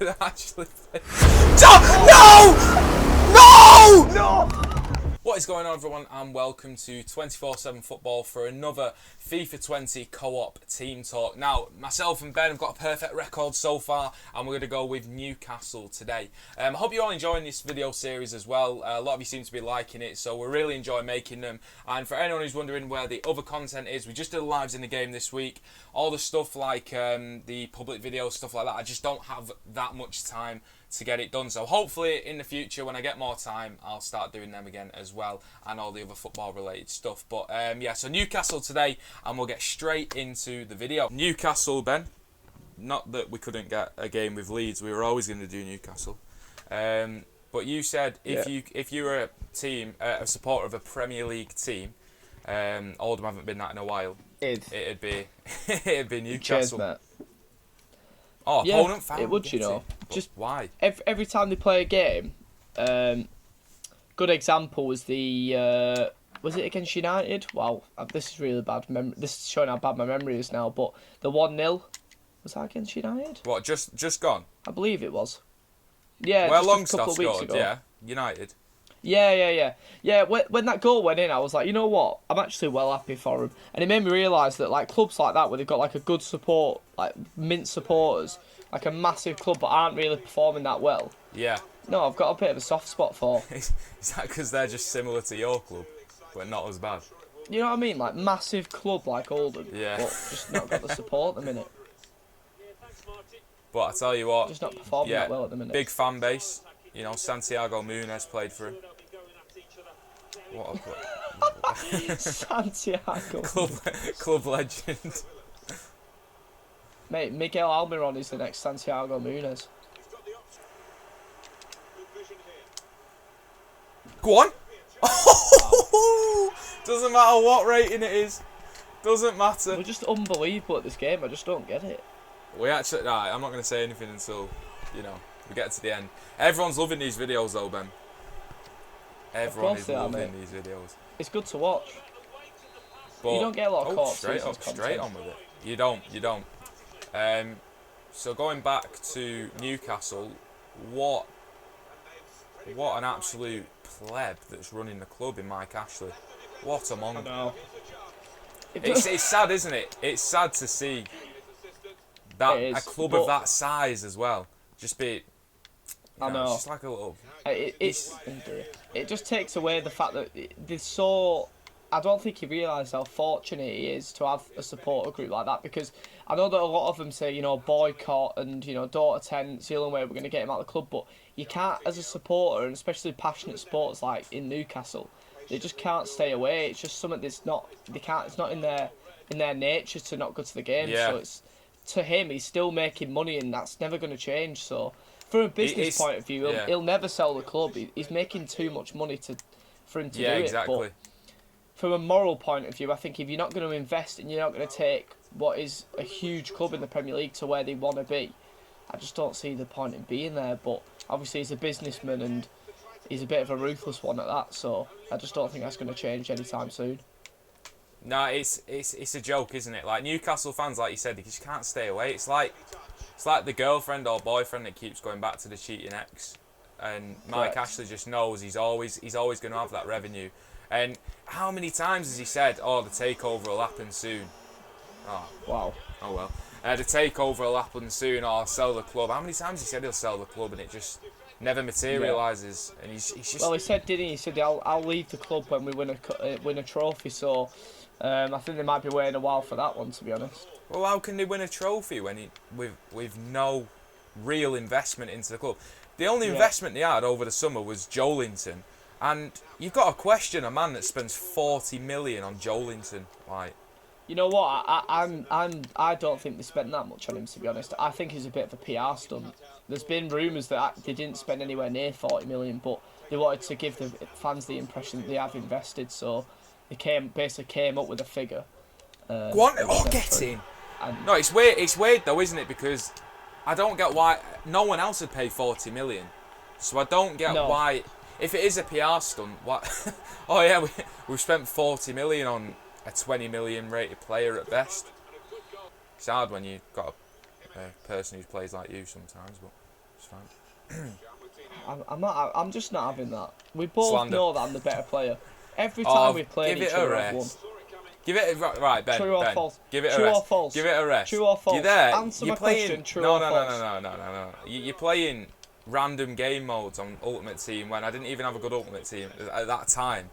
could actually play. No! No! No! What is going on, everyone, and welcome to 24/7 Football for another FIFA 20 co-op team talk. Now, myself and Ben have got a perfect record so far, and we're going to go with Newcastle today. I hope you're all enjoying this video series as well. A lot of you seem to be liking it, so we're really enjoying making them. And for anyone who's wondering where the other content is, we just did lives in the game this week. All the stuff like the public videos, stuff like that, I just don't have that much time to get it done. So hopefully in the future, when I get more time, I'll start doing them again as well, and all the other football related stuff. But yeah, so Newcastle today, and we'll get straight into the video. Newcastle, Ben, not that we couldn't get a game with Leeds, we were always going to do Newcastle, but you said if you were a team, a supporter of a Premier League team, Oldham haven't been that in a while, it'd be it'd be Newcastle. Cheers, mate. Oh, yeah, opponent fan. It would, you know. Just why? Every time they play a game, good example was the was it against United? Wow, this is really bad. This is showing how bad my memory is now. But the 1-0 was that against United? What? Just gone? I believe it was. Yeah. Well, just a couple of weeks scored. ago. Yeah, United. Yeah. When that goal went in, I was like, you know what? I'm actually well happy for him, and it made me realise that like clubs like that, where they've got like a good support, like mint supporters, like a massive club, but aren't really performing that well. Yeah. No, I've got a bit of a soft spot for. Is that because they're just similar to your club, but not as bad? You know what I mean? Like massive club like Oldham, Yeah. but just not got the support at the minute. But I tell you what, Just not performing that well at the minute. Big fan base. You know, Santiago Muniz played for him. What a Santiago. club legend. Mate, Miguel Almiron is the next Santiago Muniz. Go on. Doesn't matter what rating it is. Doesn't matter. We're just unbelievable at this game. I just don't get it. We actually, right, I'm not going to say anything until, you know, we get to the end. Everyone's loving these videos though, Ben. Everyone is loving these videos. It's good to watch. But, you don't get a lot of co-op straight on with it. You don't. So going back to Newcastle, what an absolute pleb that's running the club in Mike Ashley. What a monk. I know. It's sad, isn't it? It's sad to see that a club of that size as well just be. I know. It's just like a little. It just takes away the fact that there's so. I don't think he realises how fortunate he is to have a supporter group like that, because I know that a lot of them say, you know, boycott and, you know, don't attend, it's the only way we're going to get him out of the club, but you can't, as a supporter, and especially passionate sports like in Newcastle, they just can't stay away. It's just something that's not, it's not in their nature to not go to the game. Yeah. So it's, to him, he's still making money, and that's never going to change. So from a business point of view, he'll never sell the club. He's making too much money for him to do it. Exactly. But from a moral point of view, I think if you're not going to invest and you're not going to take what is a huge club in the Premier League to where they want to be, I just don't see the point in being there. But obviously he's a businessman and he's a bit of a ruthless one at that, so I just don't think that's going to change anytime soon. No, it's a joke, isn't it? Like Newcastle fans, like you said, they just can't stay away. It's like the girlfriend or boyfriend that keeps going back to the cheating ex, and Mike Ashley just knows he's always going to have that revenue. And how many times has he said, "Oh, the takeover will happen soon"? Oh, wow. Oh well. The takeover will happen soon, or I'll sell the club. How many times has he said he'll sell the club, and it just never materialises? Yeah. And he's just. Well, he said, didn't he? He said, "I'll leave the club when we win a trophy." So, I think they might be waiting a while for that one, to be honest. Well, how can they win a trophy when with no real investment into the club? The only investment they had over the summer was Joelinton. And you've got to question a man that spends 40 million on Joelinton. Like, you know what? I don't think they spent that much on him, to be honest. I think he's a bit of a PR stunt. There's been rumours that they didn't spend anywhere near 40 million, but they wanted to give the fans the impression that they have invested. So they basically came up with a figure. Go on, get in. No, it's weird. It's weird though, isn't it? Because I don't get why no one else would pay 40 million. So I don't get why. If it is a PR stunt, what? Oh yeah, we've spent 40 million on a 20 million rated player at best. It's hard when you've got a person who plays like you sometimes, but It's fine. I'm just not having that. We both Slander. know that I'm the better player. Every time we play give each it a other, I've won. rest. Give it right, Ben. True or Ben. false? Give it a True rest. or false? Give it a rest. True or false? You're there. Answer You're my playing. question. True no, or no, false? no. You're playing random game modes on Ultimate Team when I didn't even have a good Ultimate Team at that time.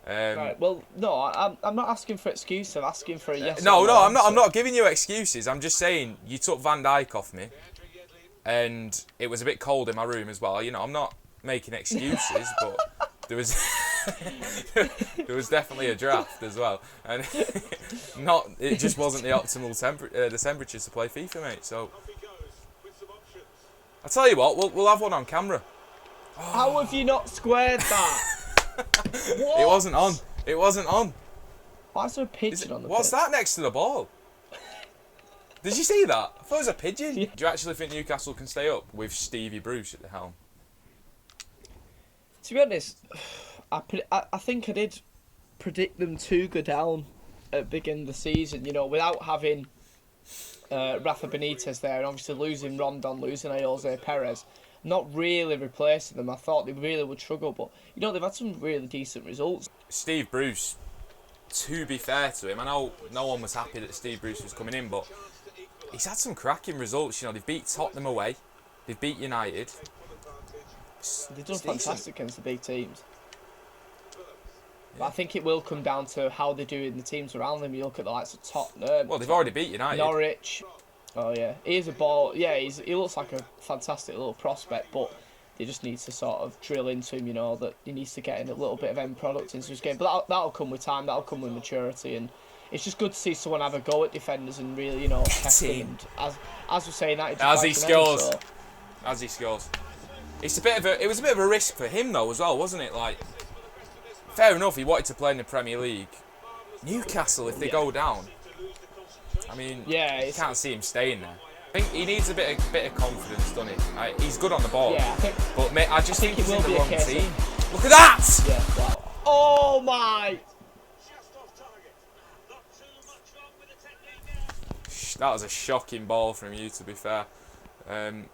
Right. Well, no, I'm not asking for excuses. I'm asking for a yes. No, or no, I'm not. I'm answer. not giving you excuses. I'm just saying you took Van Dijk off me, and it was a bit cold in my room as well. You know, I'm not making excuses, but there was there was definitely a draft as well, and it just wasn't the optimal the temperatures to play FIFA, mate. So I tell you what, we'll have one on camera. How have you not squared that? What? It wasn't on. It wasn't on. Why is there a pigeon on the What's pitch? that next to the ball? Did you see that? I thought it was a pigeon. Yeah. Do you actually think Newcastle can stay up with Stevie Bruce at the helm? To be honest, I think I did predict them to go down at the beginning of the season. You know, without having Rafa Benitez there, and obviously losing Rondon, losing Jose Perez, not really replacing them. I thought they really would struggle, but you know they've had some really decent results. Steve Bruce, to be fair to him, I know no one was happy that Steve Bruce was coming in, but he's had some cracking results. You know, they've beat Tottenham away, they've beat United. They've done It's fantastic against the big teams. But I think it will come down to how they do in the teams around them. You look at the likes of Tottenham. Well, they've already beat United. Norwich. Oh yeah, he is a ball. Yeah, he looks like a fantastic little prospect, but they just need to sort of drill into him. You know that he needs to get in a little bit of end product into his game. But that'll come with time. That'll come with maturity, and it's just good to see someone have a go at defenders and really, you know, test them. And as we're saying that, As he scores, as he scores, it was a bit of a risk for him though as well, wasn't it? Like, fair enough, he wanted to play in the Premier League. Newcastle, if they go down, I mean, yeah, you can't see him staying there. I think he needs a bit of confidence, doesn't he? He's good on the ball, yeah, but mate, I just think he's in the wrong case team. Look at that! Yeah, wow. Oh my! That was a shocking ball from you, to be fair. I'm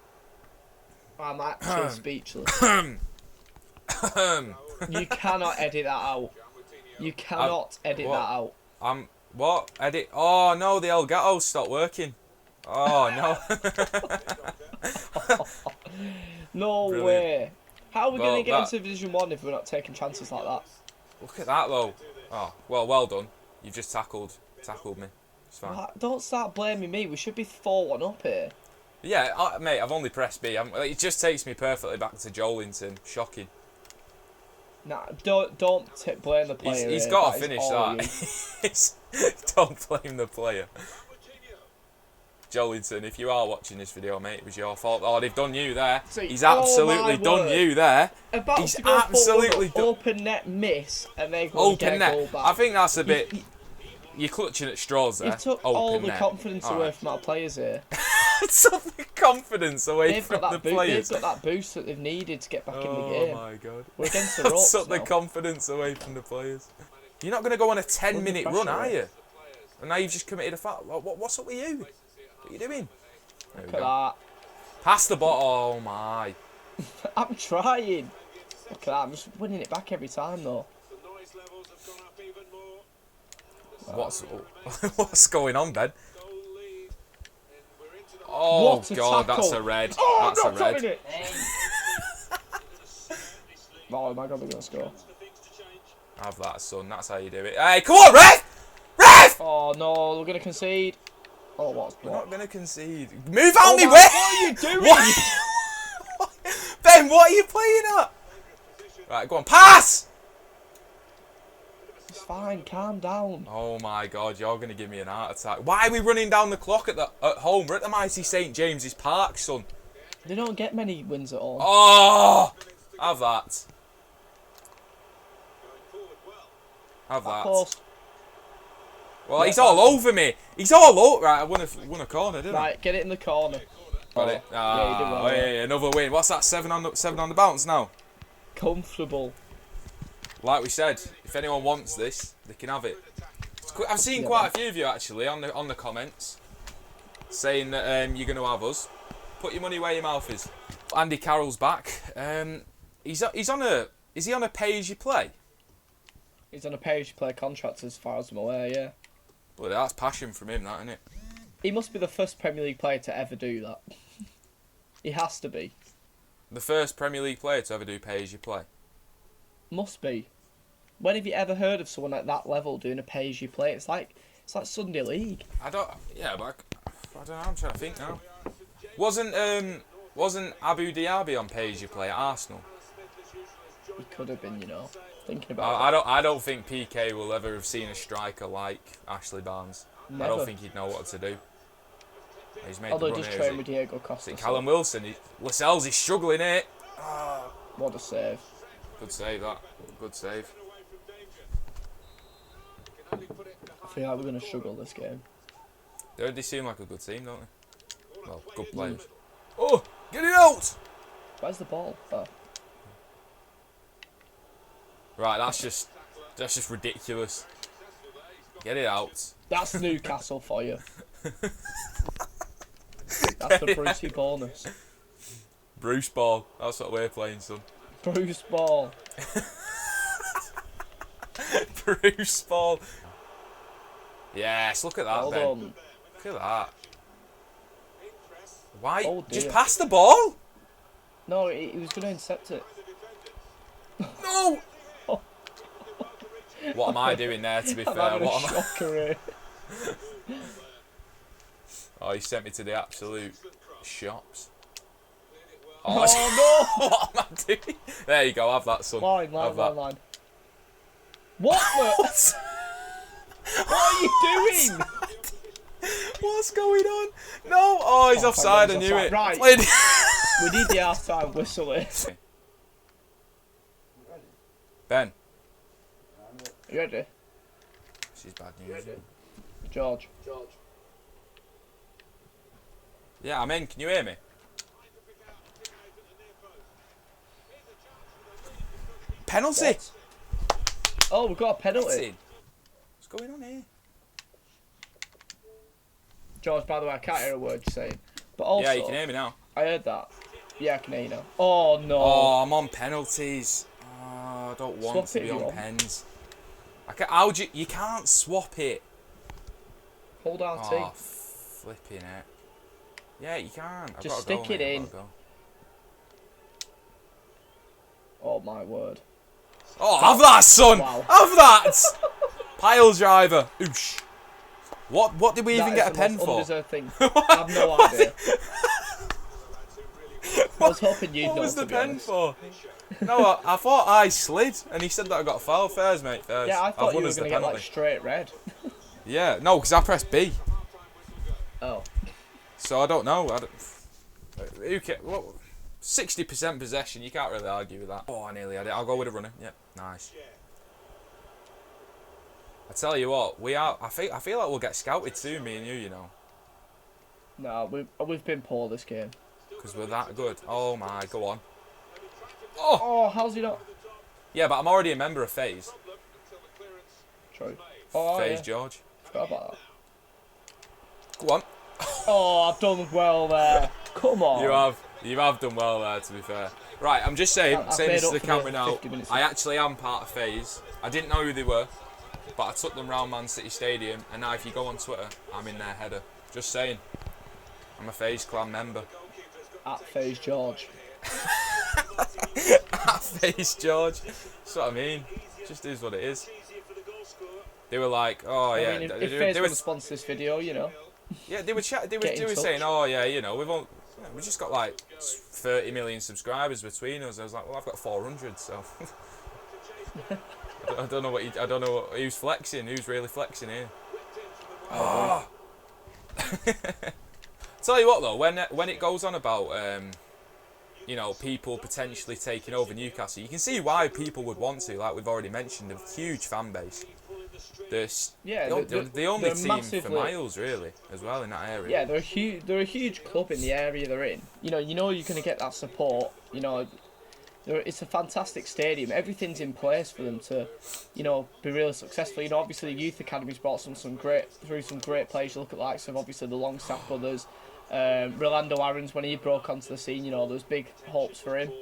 actually speechless. You cannot edit that out. You cannot edit that out. What? Edit? Oh no, the Elgato stopped working. Oh no. No Brilliant. way. How are we going to get that- into Division 1 if we're not taking chances like that? Look at that though. Oh, well done. You've just tackled me. It's fine. Don't start blaming me. We should be 4-1 up here. Yeah, mate, I've only pressed B. It just takes me perfectly back to Jolinton. Shocking. Nah, don't blame the player. He's here. got to That is finish all that. Don't blame the player. Jolinton, if you are watching this video, mate, it was your fault. Oh, they've done you there. See, He's absolutely done you there. you. About He's to go absolutely done. open net miss, and they go and get Open a goal net. back. I think that's a bit. You're clutching at straws there. You took Open all the net. confidence All away right. from our players here. Took the confidence away They've from got the that players. They've got that boost that they've needed to get back in the Oh game. my god. We're against the ropes Took the now. confidence away from the players. You're not going to go on a 10-minute pressure, run, are right? you? And now you've just committed a foul. What's up with you? What are you doing? There we Look at go. that. Pass the ball. Oh my. I'm trying. Look at that. I'm just winning it back every time though. What's going on, Ben? Oh What a god, tackle. that's a red. Oh, That's I'm a not red. tapping it. Oh my god, we're gonna score. Have that, son. That's how you do it. Hey, come on, ref! Ref! Oh no, we're gonna concede. Oh, what's We're what? not going to concede. Move out me my- way! What are you doing? What? Ben, what are you playing at? Right, go on. Pass! It's fine, calm down. Oh my god, you're going to give me an heart attack. Why are we running down the clock at home? We're at the mighty St James's Park, son. They don't get many wins at all. Oh! Have that. Have that. Post. Well, he's all over me. He's all over. Right, I won a corner, didn't I? Right, get it in the corner. Got it. Yeah, you did well. Hey, another win. What's that? Seven on the bounce now. Comfortable. Like we said, if anyone wants this, they can have it. I've seen Yeah, quite man. a few of you actually on the comments saying that you're going to have us. Put your money where your mouth is. Andy Carroll's back. Is he on a pay-as-you-play? He's on a pay-as-you-play contract as far as I'm aware, yeah. Well, that's passion from him, that, isn't it? He must be the first Premier League player to ever do that. He has to be. The first Premier League player to ever do pay-as-you-play. Must be. When have you ever heard of someone at that level doing a pay-as-you-play? It's like Sunday League. I don't know. I'm trying to think now. Wasn't Abu Diaby on pay-as-you-play at Arsenal? He could have been, thinking about it. I don't think PK will ever have seen a striker like Ashley Barnes. Never. I don't think he'd know what to do. He's made Although the he run does here, train with Diego Costa. Callum Wilson. Lascelles is struggling here. What a save. Good save, that. Good save. I feel like we're going to struggle this game. They seem like a good team, don't they? Well, good players. Oh, get it out! Where's the ball? Oh. Right, that's just ridiculous. Get it out. That's Newcastle for you. That's the Brucey bonus. Bruce ball. That's what we're playing, son. Bruce ball. Bruce ball. Yes, look at that, Hold Ben. on. Look at that. Why? Oh, just dear. pass the ball. No, he was going to intercept it. No. What am I doing there? To be I'm fair, having a what am I? shocker here. Oh, he sent me to the absolute shops. Oh, no! What am I doing? There you go. Have that, son. Line. Have that. What the? What are you doing? What's going on? No. Oh, he's offside. I knew it. Right. Played- We need the half-time whistle here. Ben. You ready? She's bad news. George. Yeah, I'm in. Can you hear me? Penalty. What? Oh, we've got a penalty. What's going on here? George, by the way, I can't hear a word you're saying. But also, Yeah, you can hear me now. I heard that. Yeah, I can hear you now. Oh, no. Oh, I'm on penalties. Oh, I don't want Swap to it be if you on want. pens. You can't swap it. Hold RT. Oh, flipping it. Yeah, you can't. I've Just gotta go, stick it mate. in. I've gotta go. Oh, my word. Oh, have that, son! Wow. Have that! Pile driver. Oosh. What did we even get a pen for? Undeserved thing. I have no idea. I was hoping you'd What know, was the to be pen honest. for? No, I thought I slid, and he said that I got a foul. Fairs, mate, fairs. Yeah, I I've thought you won were as the going to get, like, penalty. straight red. Yeah, no, because I pressed B. Oh. So I don't know. Who cares? 60% possession. You can't really argue with that. Oh, I nearly had it. I'll go with a runner. Yep, nice. I tell you what, we are. I feel like we'll get scouted soon, me and you know, No, we've been poor this game. because we're that good. Oh my, go on. Oh, how's he not? Yeah, but I'm already a member of FaZe. True. Oh, FaZe yeah. George. Forgot about that. Go on. Oh, I've done well there. Come on. You have done well there, to be fair. Right, I'm just saying I've this made to up the for camera the now. 50 minutes. I actually am part of FaZe. I didn't know who they were, but I took them round Man City Stadium, and now if you go on Twitter, I'm in their header. Just saying. I'm a FaZe clan member. At FaZe George. At FaZe George. That's what I mean. Just is what it is. They were like, oh yeah. I mean, if they FaZe were, want to sponsor this video, yeah, they were Get in touch. saying, oh yeah, we just got like 30 million subscribers between us. I was like, well, I've got 400, so I don't know who's flexing, who's really flexing here. Oh. Tell you what though, when it goes on about people potentially taking over Newcastle, you can see why people would want to. Like we've already mentioned, a huge fan base. They're the only team massively, for miles, really, as well in that area. Yeah, they're a huge club in the area they're in. You know you're going to get that support. It's a fantastic stadium. Everything's in place for them to, be really successful. Obviously the youth academy's brought some great players. You look at the likes of obviously the Longstaff brothers, Rolando Aarons, when he broke onto the scene, there was big hopes for him.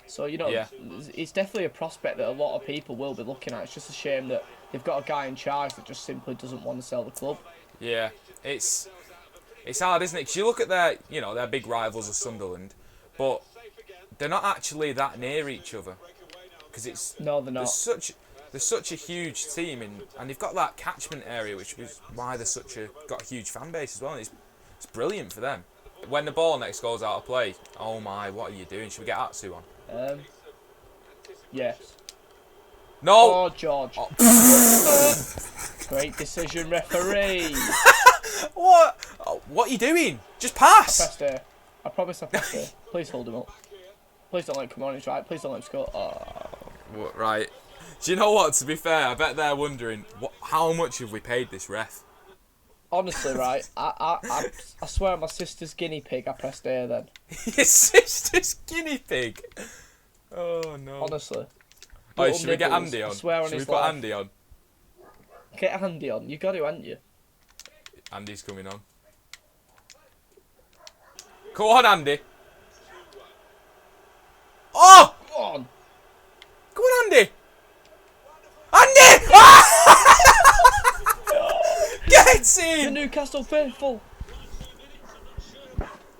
So, Yeah. it's definitely a prospect that a lot of people will be looking at. It's just a shame that they've got a guy in charge that just simply doesn't want to sell the club. Yeah, it's hard, isn't it? Because you look at their big rivals of Sunderland, but they're not actually that near each other. Because No, they're not. there's such a huge team, and they've got that catchment area, which is why they're got a huge fan base as well. And it's brilliant for them. When the ball next goes out of play, oh my, what are you doing? Should we get Atsu on? Yes. No! Oh, George. Oh. Great decision, referee. What? Oh, what are you doing? Just pass! I pressed A. I promise I pressed A. Please hold him up. Please don't let him come on, he's right. Please don't let him score. Oh. Right. Do you know what? To be fair, I bet they're wondering, how much have we paid this ref? Honestly, right, I swear on my sister's guinea pig, I pressed A then. Your sister's guinea pig? Oh, no. Honestly. Oh, should we get Andy on? I swear on Should we his put life. Andy on? Get Andy on. You got to, haven't you? Andy's coming on. Come on, Andy. Oh! Go on. Come on, Andy. Andy! Get The in! Newcastle faithful.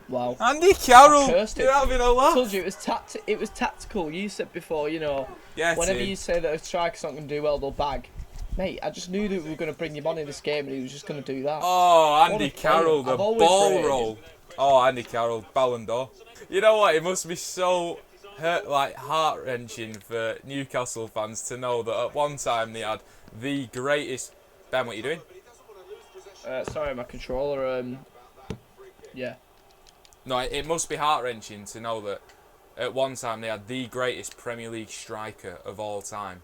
Wow. Andy Carroll, Cursed it. you're having a I laugh. told you it was tactical. You said before, Get whenever in. you say that a striker's not going to do well, they'll bag. Mate, I just knew that we were going to bring him on in this game and he was just going to do that. Oh, What Andy a player. Carroll, the I've always ball rated roll. Oh, Andy Carroll, Ballon d'Or. You know what? It must be so heart-wrenching for Newcastle fans to know that at one time they had the greatest... Ben, what are you doing? Sorry, my controller, yeah. No, it must be heart-wrenching to know that at one time they had the greatest Premier League striker of all time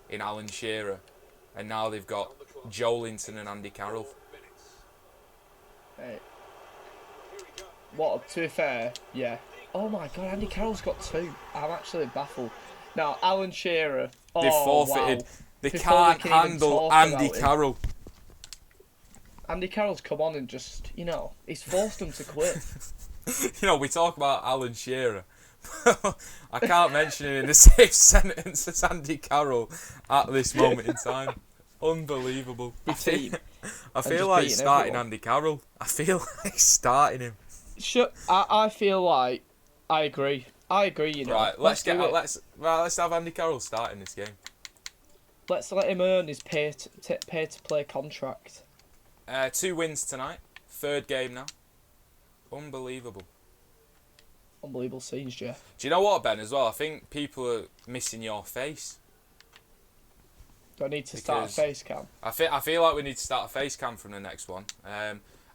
in Alan Shearer, and now they've got Joelinton and Andy Carroll. Hey. What, to be fair, yeah. Oh my god, Andy Carroll's got 2. I'm actually baffled. Now, Alan Shearer. Oh, They've forfeited. Wow. They Before can't we can even handle talk Andy about him. Carroll. Andy Carroll's come on and just, he's forced him to quit. We talk about Alan Shearer. I can't mention him in the same sentence as Andy Carroll at this moment in time. Unbelievable. I feel like starting everyone. Andy Carroll. I feel like starting him. Sure, I feel like I agree. Right, let's have Andy Carroll starting this game. Let's let him earn his pay to play contract. 2 wins tonight. 3rd game now. Unbelievable. Unbelievable scenes, Jeff. Do you know what, Ben, as well? I think people are missing your face. Do I need to start a face cam? I feel like we need to start a face cam from the next one.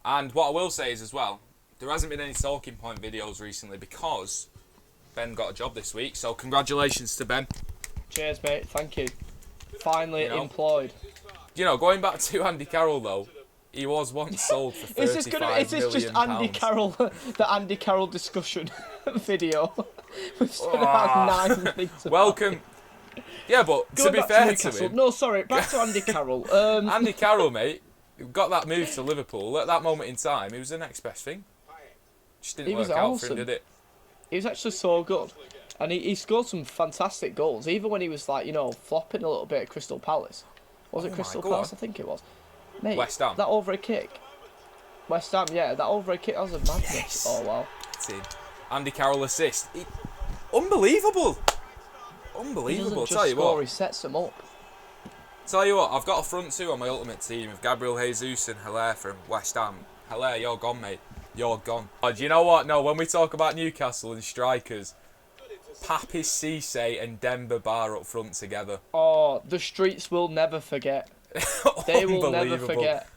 And what I will say is as well, there hasn't been any talking point videos recently because Ben got a job this week. So congratulations to Ben. Cheers, mate. Thank you. Finally employed. Going back to Andy Carroll though, he was once sold for £35 million. Is this just Andy Carroll, the Andy Carroll discussion video? We've said about 9 things. Welcome. Yeah, but to be fair to him... No, sorry, back to Andy Carroll. Andy Carroll, mate, got that move to Liverpool. At that moment in time, he was the next best thing. Just didn't work out for him, did it? He was actually so good. And he scored some fantastic goals, even when he was, flopping a little bit at Crystal Palace. Was it Crystal Palace? I think it was. Mate, West Ham. That overhead kick. West Ham, yeah, that overhead kick, that was a madness. Yes. Oh, wow. That's it. Andy Carroll assist. Unbelievable. Unbelievable. He doesn't just score, he sets them up. Tell you what, I've got a front 2 on my ultimate team of Gabriel Jesus and Hilaire from West Ham. Hilaire, you're gone, mate. You're gone. Oh, do you know what? No, when we talk about Newcastle and strikers, Papis Cisse and Demba Ba up front together. Oh, the streets will never forget. They will never forget.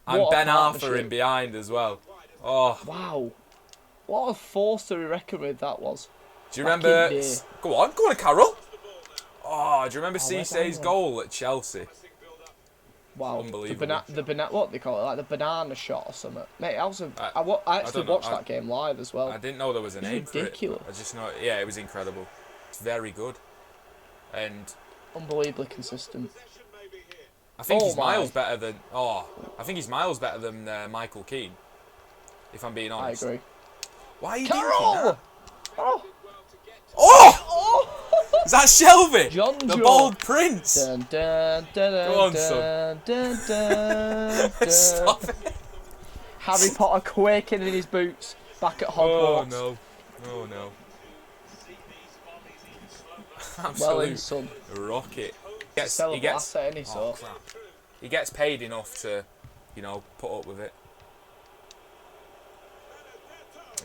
And Ben Arthur in behind as well. Oh. Wow. What a force to be reckoned with that was. Do you remember... Go on, Carroll. Oh, do you remember Cisse's goal at Chelsea? Wow. Unbelievable. What they call it? Like the banana shot or something. Mate, I actually watched that game live as well. I didn't know there was a name for it. Ridiculous. I just know... Yeah, it was incredible. It's very good. And... Unbelievably consistent. I think he's miles better than... I think he's miles better than Michael Keane. if I'm being I honest. agree. Why are you doing Carroll! that? Oh! Oh! Oh! Is that Shelby? John The Joe. bold prince. Dun, dun, dun, dun, Go on, dun, son. dun, dun, dun. Stop it. Harry Potter quaking in his boots back at Oh Hogwarts. no. Oh no. Well in, Absolute son. rocket. Sell a asset, any oh, so. crap. He gets paid enough to, you know, put up with it.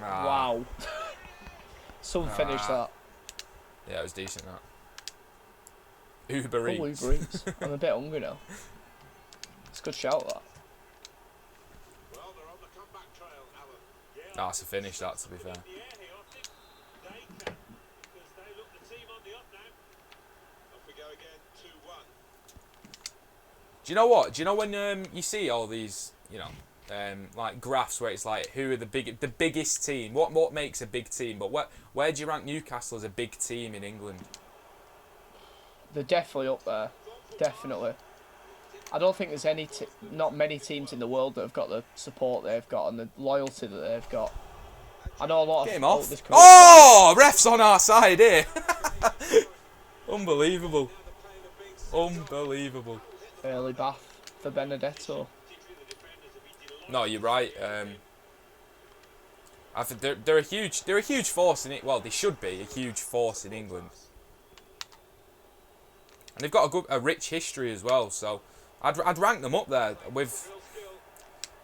Ah. Wow. Son finished that. Yeah, it was decent that. Uber Eats. Uber Eats. I'm a bit hungry now. It's a good shout that. That's a finish that, to be fair. Do you know what? Do you know when you see all these, you know, like graphs where it's like who are the biggest team? What makes a big team? But where do you rank Newcastle as a big team in England? They're definitely up there. Definitely. I don't think there's not many teams in the world that have got the support they've got and the loyalty that they've got. I know a lot Get of him off. this Oh, ref's on our side here. Unbelievable. Unbelievable. Early bath for Benedetto. No, you're right. I think they're a huge force in it. Well, they should be a huge force in England, and they've got a rich history as well. So I'd rank them up there with,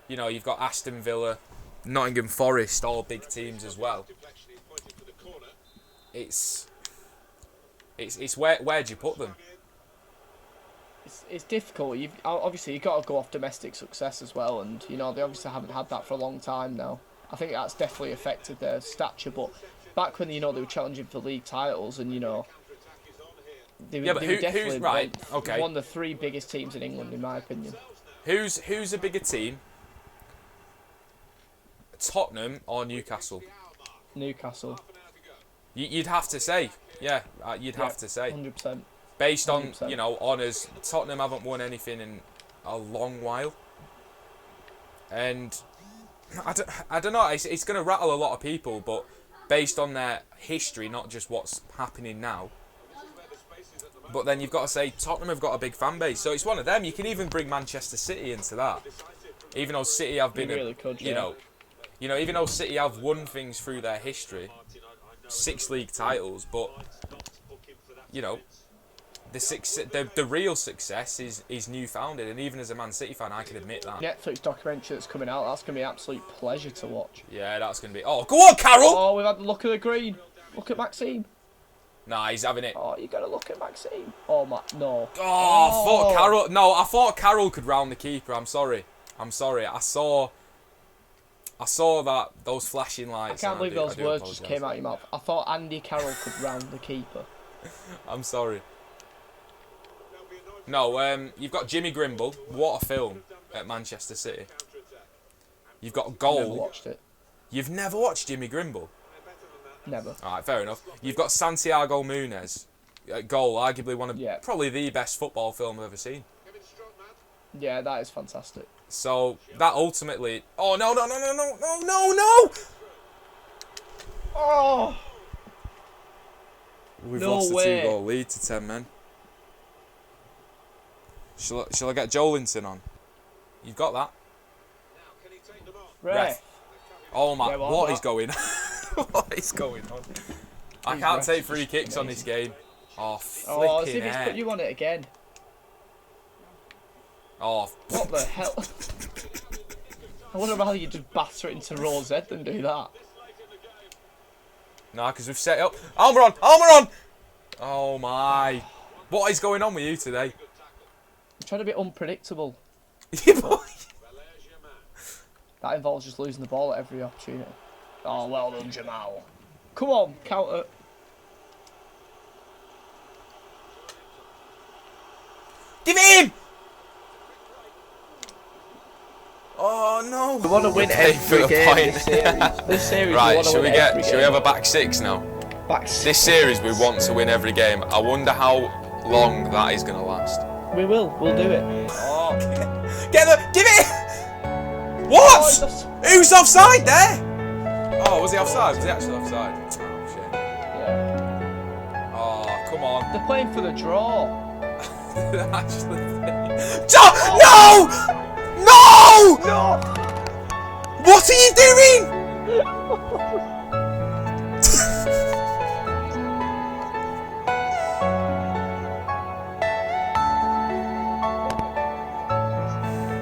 you know, you've got Aston Villa, Nottingham Forest, all big teams as well. It's where do you put them? It's difficult. Obviously you've got to go off domestic success as well, and you know they obviously haven't had that for a long time now. I think that's definitely affected their stature. But back when they were challenging for league titles, and you know they were definitely one of the three biggest teams in England, in my opinion. Who's a bigger team? Tottenham or Newcastle? Newcastle. You'd have to say, yeah, you'd have to say. 100%. Based on 100%. you know honours, Tottenham haven't won anything in a long while, and I don't know. It's going to rattle a lot of people, but based on their history, not just what's happening now. But then you've got to say Tottenham have got a big fan base, so it's one of them. You can even bring Manchester City into that, even though City have been, you know, even though City have won things through their history, 6 league titles, but you know. The real success is newfounded, and even as a Man City fan, I can admit that. Netflix documentary that's coming out, that's going to be an absolute pleasure to watch. Yeah, that's going to be... Oh, go on, Carroll! Oh, we've had the look of the green. Look at Maxime. Nah, he's having it. Oh, you got to look at Maxime. Oh, no. Oh, I thought Carroll... No, I thought Carroll could round the keeper. I'm sorry. I saw that, those flashing lights. I can't believe those words just came out of your mouth. I thought Andy Carroll could round the keeper. I'm sorry. No, you've got Jimmy Grimble. What a film at Manchester City. You've got Goal. I've never watched it. You've never watched Jimmy Grimble? Never. Alright, fair enough. You've got Santiago Munez. Goal, arguably one of probably the best football film I've ever seen. Yeah, that is fantastic. So, that ultimately... Oh, no! Oh! We've lost a 2-goal lead to 10 men. Shall I get Jolinton on? You've got that? Ref. Oh my, what is going on? What is going on? I can't take free kicks on this game. Oh, flipping as if he's put you on it again. Oh. What the hell? I wonder how you just batter it into Rosette than do that. Nah, because we've set it up. Almiron! Oh my. What is going on with you today? I'm trying to be unpredictable. That involves just losing the ball at every opportunity. Oh, well done, Jamal. Come on, counter. Give it him! Oh no! We want to win every game this series. This series, right, should we have a back six now? Back six. This series we want to win every game. I wonder how long that is going to last. We will. We'll do it. Oh, give it! What? Oh, Who's offside there? Oh, was he offside? Was he actually offside? Oh, shit. Yeah. Oh, come on. They're playing for the draw. Actually. No! No! No! What are you doing?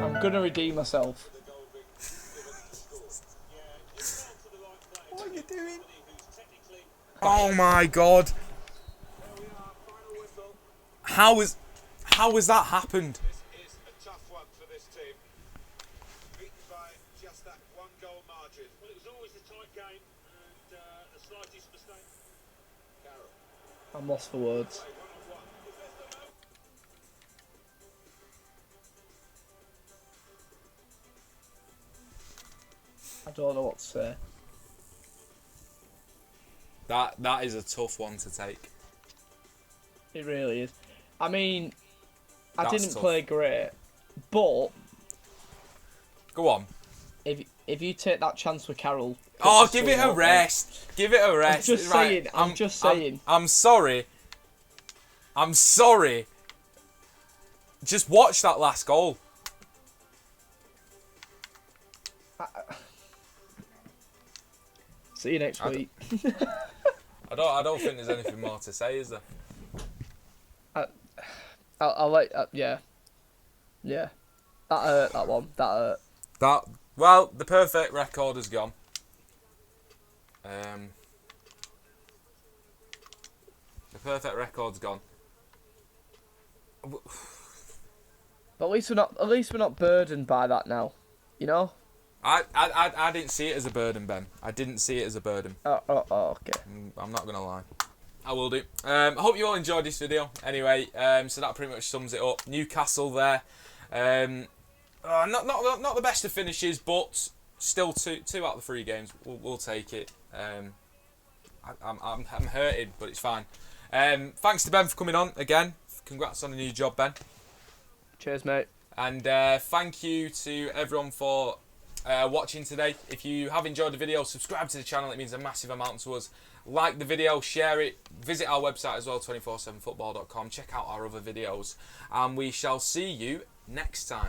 I'm gonna redeem myself. What are you doing? Oh my god. How has that happened? This is a tough one for this team. Beaten by just that one goal margin. Well, it was always a tight game, and the slightest mistake. Carroll. I'm lost for words. I don't know what to say. That is a tough one to take. It really is. I mean, I That's didn't tough. play great, but Go on. if you take that chance with Carroll, Oh, give it a rest. Give it a rest. I'm just saying. I'm just saying. I'm sorry. I'm sorry. Just watch that last goal. See you next week. I don't think there's anything more to say, is there? I'll let. Yeah. That hurt. That one. That hurt. Well, the perfect record has gone. The perfect record's gone. But at least we're not burdened by that now. You know. I didn't see it as a burden, Ben. I didn't see it as a burden. Oh, okay. I'm not gonna lie. I will do. I hope you all enjoyed this video. Anyway, so that pretty much sums it up. Newcastle there. Not the best of finishes, but still two out of the 3 games. We'll take it. I'm hurting, but it's fine. Thanks to Ben for coming on again. Congrats on a new job, Ben. Cheers, mate. And thank you to everyone for watching today. If you have enjoyed the video, subscribe to the channel. It means a massive amount to us. Like the video, share it, visit our website as well, 247football.com. Check out our other videos, and we shall see you next time.